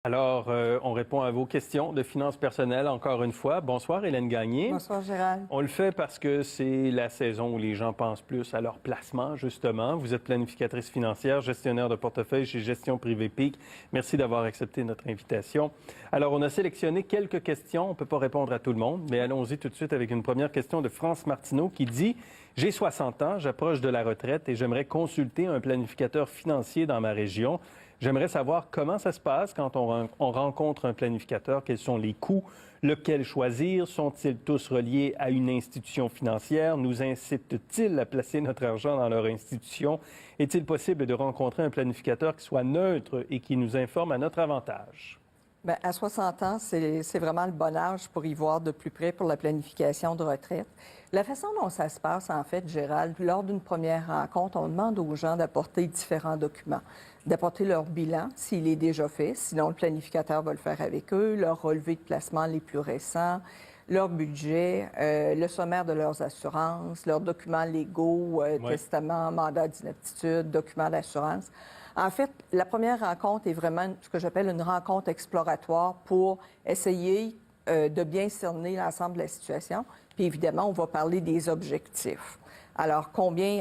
Alors, on répond à vos questions de finances personnelles encore une fois. Bonsoir, Hélène Gagné. Bonsoir, Gérald. On le fait parce que c'est la saison où les gens pensent plus à leur placement, justement. Vous êtes planificatrice financière, gestionnaire de portefeuille chez Gestion Privée Peak. Merci d'avoir accepté notre invitation. Alors, on a sélectionné quelques questions. On ne peut pas répondre à tout le monde, mais allons-y tout de suite avec une première question de France Martineau qui dit « J'ai 60 ans, j'approche de la retraite et j'aimerais consulter un planificateur financier dans ma région. J'aimerais savoir comment ça se passe quand on rencontre un planificateur, quels sont les coûts, lequel choisir, sont-ils tous reliés à une institution financière, nous incitent-ils à placer notre argent dans leur institution, est-il possible de rencontrer un planificateur qui soit neutre et qui nous informe à notre avantage? » Bien, à 60 ans, c'est vraiment le bon âge pour y voir de plus près pour la planification de retraite. La façon dont ça se passe, en fait, Gérald, lors d'une première rencontre, on demande aux gens d'apporter différents documents, d'apporter leur bilan, s'il est déjà fait, sinon le planificateur va le faire avec eux, leur relevé de placement les plus récents, leur budget, le sommaire de leurs assurances, leurs documents légaux, testament, mandat d'inaptitude, documents d'assurance. En fait, la première rencontre est vraiment ce que j'appelle une rencontre exploratoire pour essayer de bien cerner l'ensemble de la situation. Puis évidemment, on va parler des objectifs. Alors,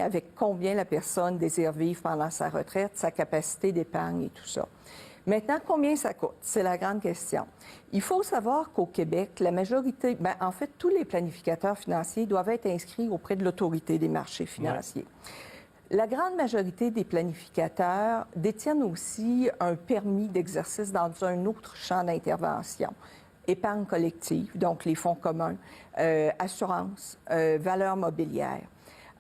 avec combien la personne désire vivre pendant sa retraite, sa capacité d'épargne et tout ça. Maintenant, combien ça coûte? C'est la grande question. Il faut savoir qu'au Québec, la majorité, en fait, tous les planificateurs financiers doivent être inscrits auprès de l'Autorité des marchés financiers. Ouais. La grande majorité des planificateurs détiennent aussi un permis d'exercice dans un autre champ d'intervention. Épargne collective, donc les fonds communs, assurance, valeurs mobilières.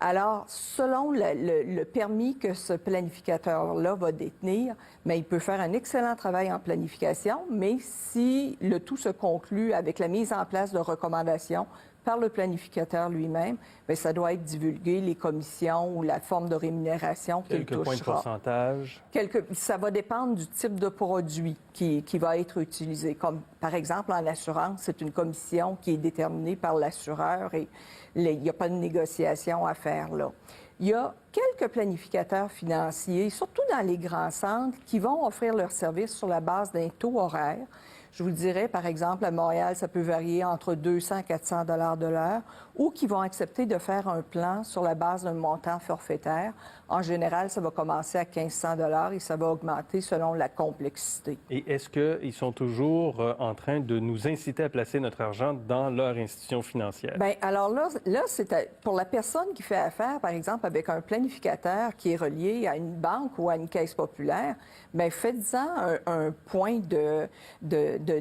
Alors, selon le permis que ce planificateur-là va détenir, mais il peut faire un excellent travail en planification, mais si le tout se conclut avec la mise en place de recommandations par le planificateur lui-même, bien, ça doit être divulgué, les commissions ou la forme de rémunération qu'il touchera. Quelques points de pourcentage? Ça va dépendre du type de produit qui va être utilisé. Comme, par exemple, en assurance, c'est une commission qui est déterminée par l'assureur et il n'y a pas de négociation à faire là. Il y a quelques planificateurs financiers, surtout dans les grands centres, qui vont offrir leurs services sur la base d'un taux horaire. Je vous dirais, par exemple, à Montréal, ça peut varier entre 200 et 400 $ de l'heure, ou qui vont accepter de faire un plan sur la base d'un montant forfaitaire. En général, ça va commencer à 1 500 $ et ça va augmenter selon la complexité. Et est-ce qu'ils sont toujours en train de nous inciter à placer notre argent dans leur institution financière? Bien, alors là c'est pour la personne qui fait affaire, par exemple, avec un planificateur qui est relié à une banque ou à une caisse populaire, bien, faites-en un point de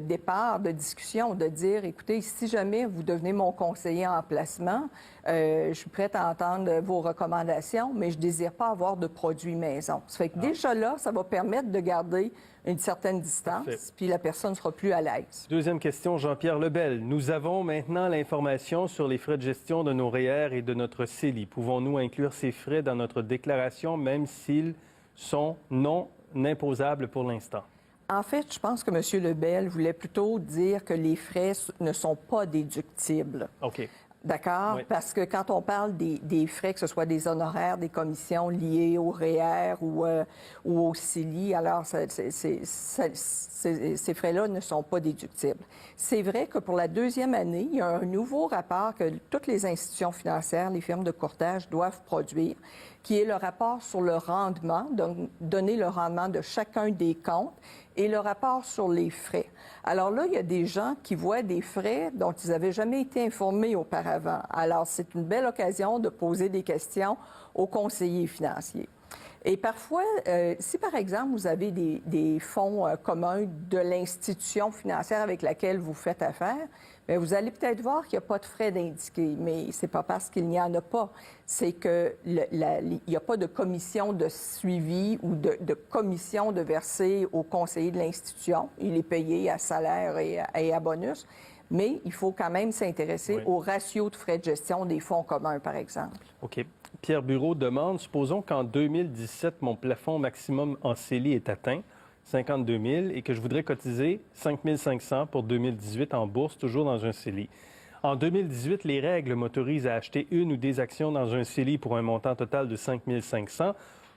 départ, de discussion, de dire, écoutez, si jamais vous devenez mon conseiller en placement, je suis prête à entendre vos recommandations, mais je ne désire pas avoir de produits maison. Ça fait que déjà là, ça va permettre de garder une certaine distance, puis la personne sera plus à l'aise. Deuxième question, Jean-Pierre Lebel. Nous avons maintenant l'information sur les frais de gestion de nos REER et de notre CELI. Pouvons-nous inclure ces frais dans notre déclaration, même s'ils sont non imposables pour l'instant? En fait, je pense que M. Lebel voulait plutôt dire que les frais ne sont pas déductibles. OK. D'accord? Oui. Parce que quand on parle des frais, que ce soit des honoraires, des commissions liées au REER ou au CELI, alors ces frais-là ne sont pas déductibles. C'est vrai que pour la deuxième année, il y a un nouveau rapport que toutes les institutions financières, les firmes de courtage doivent produire, qui est le rapport sur le rendement, donc donner le rendement de chacun des comptes, et le rapport sur les frais. Alors là, il y a des gens qui voient des frais dont ils n'avaient jamais été informés auparavant. Alors, c'est une belle occasion de poser des questions aux conseillers financiers. Et parfois, si par exemple, vous avez des fonds communs de l'institution financière avec laquelle vous faites affaire, bien, vous allez peut-être voir qu'il n'y a pas de frais d'indiquer, mais ce n'est pas parce qu'il n'y en a pas. C'est qu'il n'y a pas de commission de suivi ou de commission de verser au conseiller de l'institution. Il est payé à salaire et à bonus. Mais il faut quand même s'intéresser au ratio de frais de gestion des fonds communs, par exemple. OK. Pierre Bureau demande, supposons qu'en 2017, mon plafond maximum en CELI est atteint, 52 000, et que je voudrais cotiser 5 500 pour 2018 en bourse, toujours dans un CELI. En 2018, les règles m'autorisent à acheter une ou des actions dans un CELI pour un montant total de 5 500.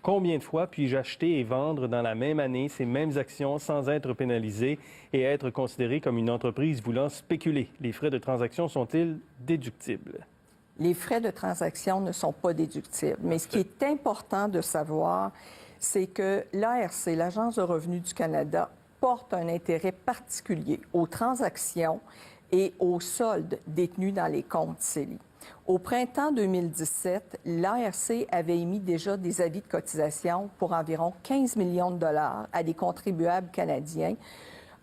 Combien de fois puis-je acheter et vendre dans la même année ces mêmes actions sans être pénalisé et être considéré comme une entreprise voulant spéculer? Les frais de transaction sont-ils déductibles? Les frais de transaction ne sont pas déductibles. Mais ce qui est important de savoir, c'est que l'ARC, l'Agence de revenus du Canada, porte un intérêt particulier aux transactions et aux soldes détenus dans les comptes CELI. Au printemps 2017, l'ARC avait émis déjà des avis de cotisation pour environ 15 millions de dollars à des contribuables canadiens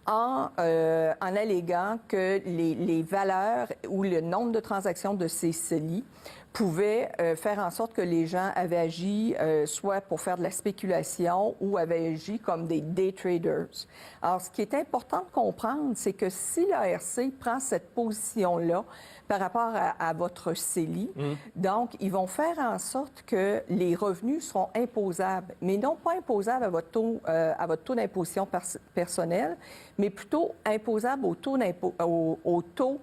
en alléguant que les valeurs ou le nombre de transactions de ces CELI pouvaient faire en sorte que les gens avaient agi soit pour faire de la spéculation ou avaient agi comme des day traders. Alors, ce qui est important de comprendre, c'est que si l'ARC prend cette position-là par rapport à votre CELI, donc, ils vont faire en sorte que les revenus seront imposables, mais non pas imposables à votre taux d'imposition personnelle, mais plutôt imposables au taux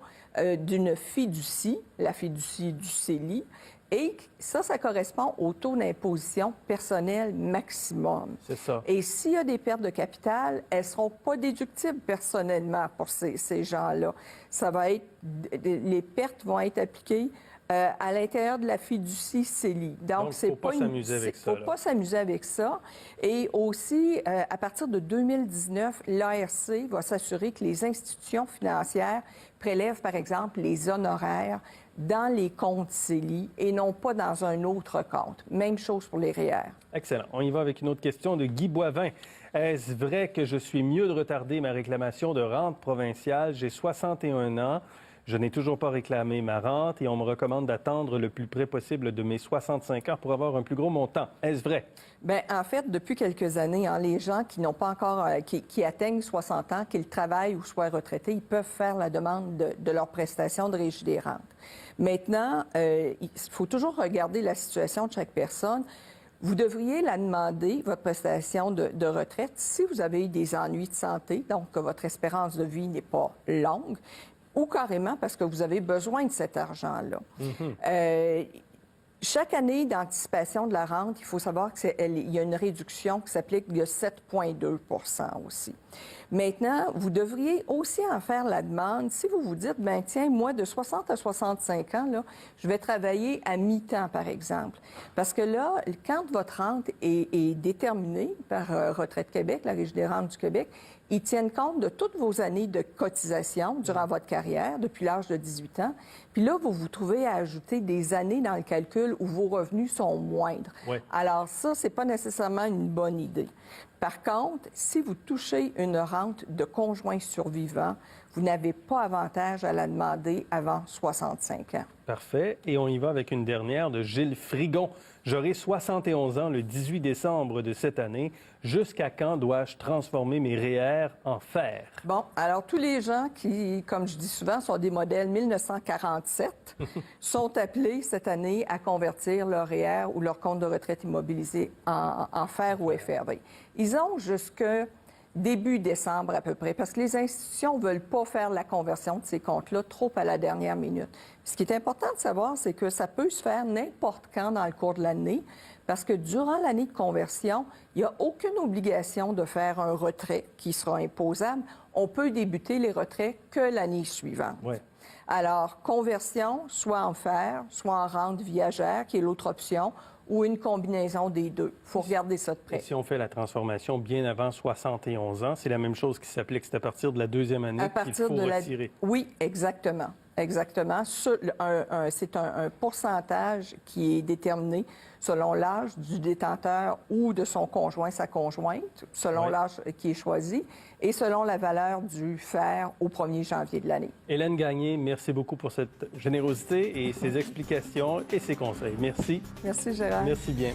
d'une fiducie, la fiducie du CELI, et ça correspond au taux d'imposition personnelle maximum. C'est ça. Et s'il y a des pertes de capital, elles ne seront pas déductibles personnellement pour ces gens-là. Les pertes vont être appliquées à l'intérieur de la fiducie CELI. Donc il ne faut pas s'amuser avec ça. Il ne faut pas s'amuser avec ça. Et aussi, à partir de 2019, l'ARC va s'assurer que les institutions financières prélèvent, par exemple, les honoraires dans les comptes CELI et non pas dans un autre compte. Même chose pour les REER. Excellent. On y va avec une autre question de Guy Boivin. Est-ce vrai que je suis mieux de retarder ma réclamation de rente provinciale? J'ai 61 ans. Je n'ai toujours pas réclamé ma rente et on me recommande d'attendre le plus près possible de mes 65 ans pour avoir un plus gros montant. Est-ce vrai? Bien, en fait, depuis quelques années, les gens qui n'ont pas encore, qui atteignent 60 ans, qu'ils travaillent ou soient retraités, ils peuvent faire la demande de leur prestation de régie des rentes. Maintenant, il faut toujours regarder la situation de chaque personne. Vous devriez la demander, votre prestation de retraite, si vous avez eu des ennuis de santé, donc que votre espérance de vie n'est pas longue, ou carrément parce que vous avez besoin de cet argent-là. Chaque année d'anticipation de la rente, il faut savoir qu'il y a une réduction qui s'applique de 7,2 % aussi. Maintenant, vous devriez aussi en faire la demande si vous vous dites, ben tiens, moi, de 60 à 65 ans, là, je vais travailler à mi-temps, par exemple. Parce que là, quand votre rente est déterminée par Retraite Québec, la Régie des rentes du Québec, ils tiennent compte de toutes vos années de cotisation durant votre carrière, depuis l'âge de 18 ans. Puis là, vous vous trouvez à ajouter des années dans le calcul où vos revenus sont moindres. Oui. Alors ça, c'est pas nécessairement une bonne idée. Par contre, si vous touchez une rente de conjoint survivant, vous n'avez pas avantage à la demander avant 65 ans. Parfait. Et on y va avec une dernière de Gilles Frigon. J'aurai 71 ans le 18 décembre de cette année. Jusqu'à quand dois-je transformer mes REER en fer? Bon, alors tous les gens qui, comme je dis souvent, sont des modèles 1947 sont appelés cette année à convertir leur REER ou leur compte de retraite immobilisé en fer ou FRV. Ils ont jusque début décembre à peu près, parce que les institutions ne veulent pas faire la conversion de ces comptes-là trop à la dernière minute. Ce qui est important de savoir, c'est que ça peut se faire n'importe quand dans le cours de l'année, parce que durant l'année de conversion, il n'y a aucune obligation de faire un retrait qui sera imposable. On peut débuter les retraits que l'année suivante. Ouais. Alors, conversion, soit en fer, soit en rente viagère, qui est l'autre option, ou une combinaison des deux. Il faut regarder ça de près. Et si on fait la transformation bien avant 71 ans, c'est la même chose qui s'applique. C'est à partir de la deuxième année qu'il faut retirer. Oui, exactement. Exactement. C'est un pourcentage qui est déterminé selon l'âge du détenteur ou de son conjoint, sa conjointe, selon l'âge qui est choisi, et selon la valeur du fer au 1er janvier de l'année. Hélène Gagné, merci beaucoup pour cette générosité et ces explications et ces conseils. Merci. Merci, Gérard. Merci bien.